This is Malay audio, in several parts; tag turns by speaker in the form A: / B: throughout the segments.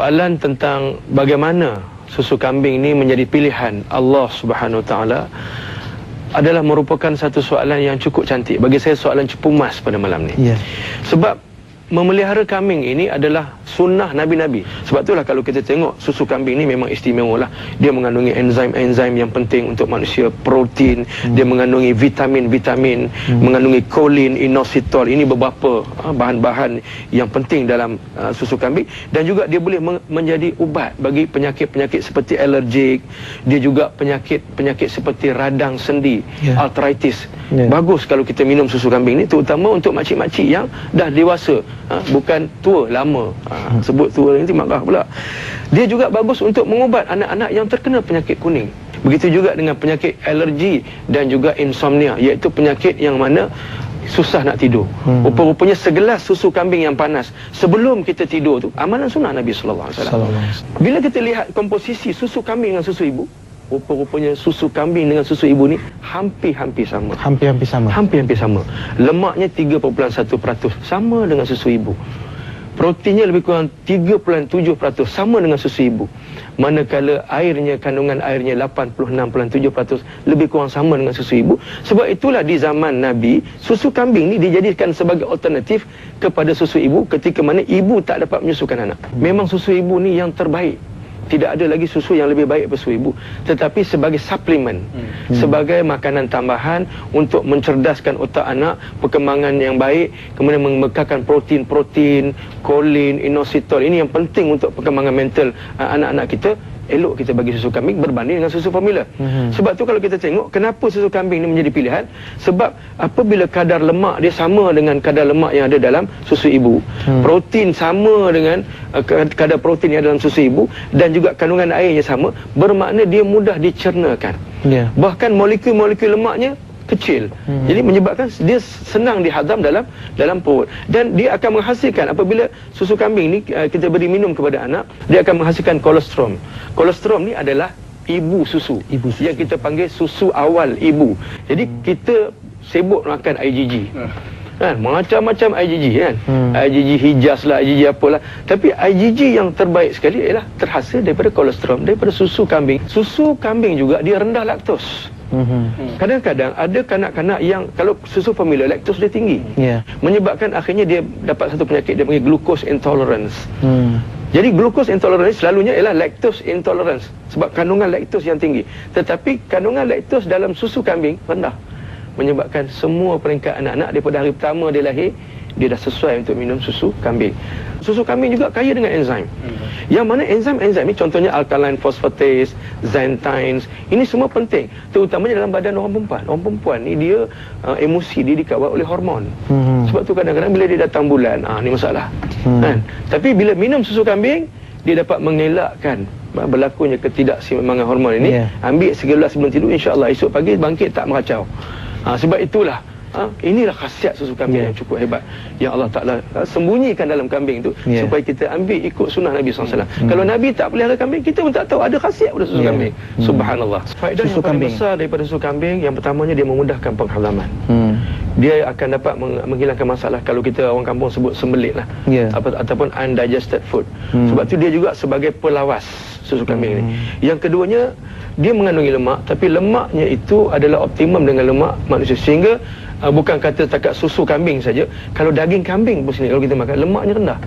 A: soalan tentang bagaimana susu kambing ini menjadi pilihan Allah Subhanahu Wa Taala adalah merupakan satu soalan yang cukup cantik. Bagi saya soalan cukup emas pada malam ni. Sebab memelihara kambing ini adalah sunnah Nabi-Nabi. Sebab itulah kalau kita tengok susu kambing ini memang istimewa lah. Dia mengandungi enzim-enzim yang penting untuk manusia, protein, dia mengandungi vitamin-vitamin, mengandungi kolin, inositol. Ini beberapa bahan-bahan yang penting dalam susu kambing. Dan juga dia boleh menjadi ubat bagi penyakit-penyakit seperti alergik. Dia juga penyakit seperti radang sendi, arthritis. Bagus kalau kita minum susu kambing ni, terutama untuk makcik-makcik yang dah dewasa, bukan tua lama. Sebut tua nanti marah pula. Dia juga bagus untuk mengubat anak-anak yang terkena penyakit kuning. Begitu juga dengan penyakit alergi dan juga insomnia, iaitu penyakit yang mana susah nak tidur. Rupa-rupanya segelas susu kambing yang panas sebelum kita tidur tu amalan sunnah Nabi sallallahu alaihi wasallam. Bila kita lihat komposisi susu kambing dengan susu ibu, rupa-rupanya susu kambing dengan susu ibu ni hampir-hampir sama. Hampir-hampir sama. Lemaknya 3.1% sama dengan susu ibu. Proteinnya lebih kurang 3.7% sama dengan susu ibu. Manakala kandungan airnya 86.7% lebih kurang sama dengan susu ibu. Sebab itulah di zaman Nabi, susu kambing ni dijadikan sebagai alternatif kepada susu ibu ketika mana ibu tak dapat menyusukan anak. Memang susu ibu ni yang terbaik. Tidak ada lagi susu yang lebih baik daripada susu ibu. Tetapi sebagai suplemen, sebagai makanan tambahan untuk mencerdaskan otak anak, perkembangan yang baik, kemudian mengekalkan protein, kolin, inositol. Ini yang penting untuk perkembangan mental anak-anak kita. Elok kita bagi susu kambing berbanding dengan susu formula. Sebab tu kalau kita tengok kenapa susu kambing ini menjadi pilihan, sebab apabila kadar lemak dia sama dengan kadar lemak yang ada dalam susu ibu, protein sama dengan kadar protein yang ada dalam susu ibu, dan juga kandungan airnya sama, bermakna dia mudah dicernakan. Bahkan molekul-molekul lemaknya kecil. Jadi menyebabkan dia senang dihadam dalam perut, dan dia akan menghasilkan, apabila susu kambing ni kita beri minum kepada anak, dia akan menghasilkan kolostrum. Kolostrum ni adalah ibu susu yang kita panggil susu awal ibu. Jadi kita sibuk makan IgG. Kan, macam-macam IgG kan. IgG Hijaz lah, IgG apalah. Tapi IgG yang terbaik sekali ialah terhasil daripada kolostrum, daripada susu kambing. Susu kambing juga dia rendah laktos. Kadang-kadang ada kanak-kanak yang kalau susu formula laktos dia tinggi, menyebabkan akhirnya dia dapat satu penyakit dia panggil glucose intolerance. Jadi glucose intolerance selalunya ialah lactose intolerance, sebab kandungan laktos yang tinggi. Tetapi kandungan laktos dalam susu kambing rendah, menyebabkan semua peringkat anak-anak daripada hari pertama dia lahir, dia dah sesuai untuk minum susu kambing. Susu kambing juga kaya dengan enzim. Yang mana enzim-enzim ni contohnya alkaline phosphatase, xanthines, ini semua penting, terutamanya dalam badan orang perempuan. Orang perempuan ni dia emosi dia dikawal oleh hormon. Sebab tu kadang-kadang bila dia datang bulan, ni masalah. Kan? Tapi bila minum susu kambing, dia dapat mengelakkan berlakunya ketidakseimbangan hormon ini. Ambil 3 gelas sebelum tidur, insya-Allah esok pagi bangkit tak meracau. Sebab itulah inilah khasiat susu kambing yang cukup hebat, yang Allah Ta'ala sembunyikan dalam kambing itu, supaya kita ambil ikut sunnah Nabi SAW. Kalau Nabi tak pelihara kambing, kita pun tak tahu ada khasiat pada susu kambing. Subhanallah. Faedah yang paling besar daripada susu kambing, yang pertamanya dia memudahkan penghalaman. Dia akan dapat menghilangkan masalah kalau kita orang kampung sebut sembelit lah, ataupun undigested food. Sebab tu dia juga sebagai pelawas susu kambing ni. Yang keduanya, dia mengandungi lemak, tapi lemaknya itu adalah optimum dengan lemak manusia, sehingga bukan kata takat susu kambing saja, kalau daging kambing pun sini kalau kita makan, lemaknya rendah.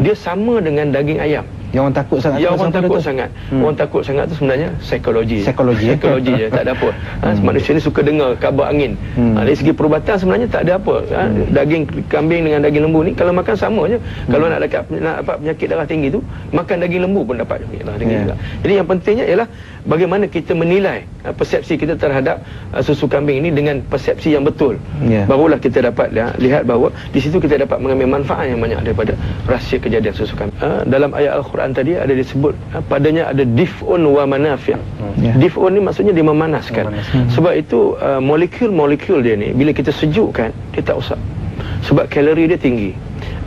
A: Dia sama dengan daging ayam. Yang orang takut sangat. Yang orang takut sangat. Orang takut sangat tu sebenarnya psikologi je, tak ada apa. Manusia ni suka dengar khabar angin. Dari segi perubatan sebenarnya tak ada apa. Daging kambing dengan daging lembu ni kalau makan sama je. Kalau nak dapat penyakit darah tinggi tu, makan daging lembu pun dapat darah tinggi juga. Jadi yang pentingnya ialah bagaimana kita menilai persepsi kita terhadap susu kambing ini dengan persepsi yang betul. Barulah kita dapat lihat bahawa di situ kita dapat mengambil manfaat yang banyak daripada rahsia kejadian susu kambing. Dalam ayat Al-Quran tadi ada disebut padanya ada dif'un wa manafi'. Dif'un ni maksudnya dia memanaskan. Sebab itu molekul-molekul dia ni bila kita sejukkan, dia tak usap. Sebab kalori dia tinggi.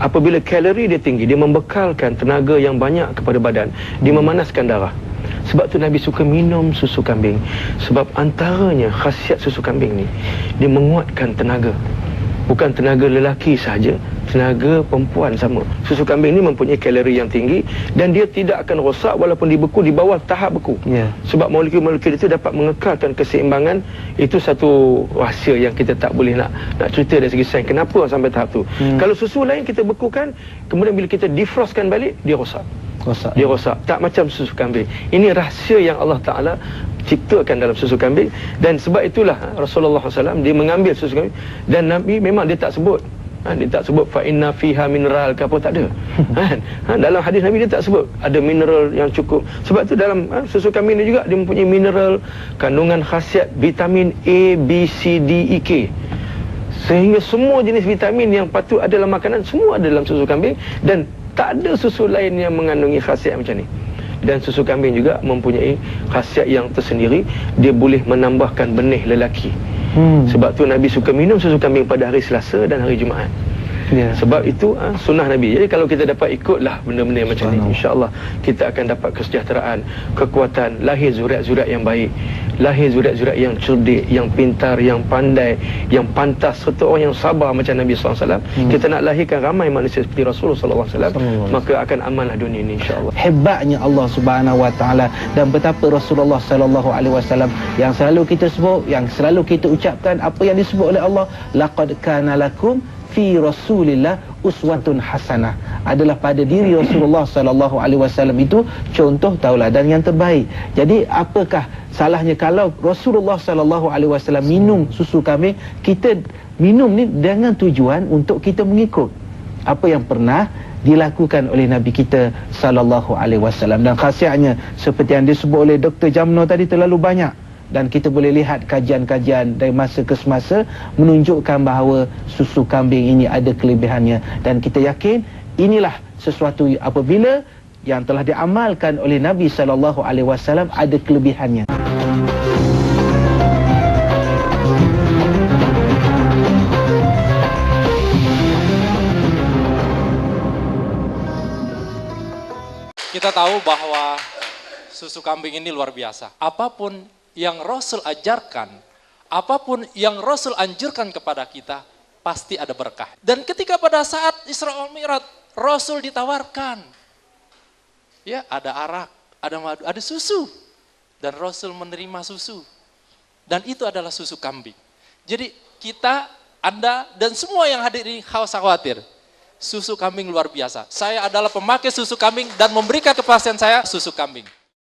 A: Apabila kalori dia tinggi, dia membekalkan tenaga yang banyak kepada badan, dia memanaskan darah. Sebab tu Nabi suka minum susu kambing. Sebab antaranya khasiat susu kambing ni, dia menguatkan tenaga. Bukan tenaga lelaki saja, tenaga perempuan sama. Susu kambing ni mempunyai kalori yang tinggi dan dia tidak akan rosak walaupun dibeku di bawah tahap beku. Sebab molekul-molekul itu dapat mengekalkan keseimbangan. Itu satu rahsia yang kita tak boleh nak cerita dari segi sains. Kenapa sampai tahap tu? Kalau susu lain kita bekukan, kemudian bila kita defrostkan balik, dia rosak. Dia rosak. Tak macam susu kambing. Ini rahsia yang Allah Ta'ala ciptakan dalam susu kambing. Dan sebab itulah Rasulullah SAW dia mengambil susu kambing. Dan Nabi memang dia tak sebut, dia tak sebut fa inna fiha mineral ke apa, tak ada. Dalam hadis Nabi dia tak sebut ada mineral yang cukup. Sebab tu dalam susu kambing ni juga dia mempunyai mineral, kandungan khasiat vitamin A, B, C, D, E, K. Sehingga semua jenis vitamin yang patut ada dalam makanan semua ada dalam susu kambing. Dan tak ada susu lain yang mengandungi khasiat macam ni. Dan susu kambing juga mempunyai khasiat yang tersendiri. Dia boleh menambahkan benih lelaki. Sebab tu Nabi suka minum susu kambing pada hari Selasa dan hari Jumaat. Sebab itu sunnah Nabi. Jadi kalau kita dapat ikutlah benda-benda macam ni, insya-Allah kita akan dapat kesejahteraan, kekuatan, lahir zuriat-zuriat yang baik, lahir zuriat-zuriat yang cerdik, yang pintar, yang pandai, yang pantas, serta orang yang sabar macam Nabi SAW. Kita nak lahirkan ramai manusia seperti Rasulullah SAW, maka akan amanlah dunia ini, insya-Allah.
B: Hebatnya Allah Subhanahu Wa Taala dan betapa Rasulullah Sallallahu Alaihi Wasallam yang selalu kita sebut, yang selalu kita ucapkan, apa yang disebut oleh Allah, laqad kana lakum fi Rasulillah uswatun hasanah, adalah pada diri Rasulullah sallallahu alaihi wasallam itu contoh tauladan yang terbaik. Jadi apakah salahnya kalau Rasulullah sallallahu alaihi wasallam minum susu kambing? Kita minum ni dengan tujuan untuk kita mengikut apa yang pernah dilakukan oleh Nabi kita sallallahu alaihi wasallam. Dan khasiatnya seperti yang disebut oleh Dr. Jamno tadi terlalu banyak. Dan kita boleh lihat kajian-kajian dari masa ke semasa menunjukkan bahawa susu kambing ini ada kelebihannya. Dan kita yakin inilah sesuatu apabila yang telah diamalkan oleh Nabi SAW ada kelebihannya.
C: Kita tahu bahwa susu kambing ini luar biasa. Apapun yang Rasul ajarkan, apapun yang Rasul anjurkan kepada kita, pasti ada berkah. Dan ketika pada saat Isra wal Mi'raj, Rasul ditawarkan, ya ada arak, ada madu, ada susu, dan Rasul menerima susu, dan itu adalah susu kambing. Jadi kita, Anda, dan semua yang hadir ini harus khawatir. Susu kambing luar biasa. Saya adalah pemakai susu kambing dan memberikan kepastian saya susu kambing.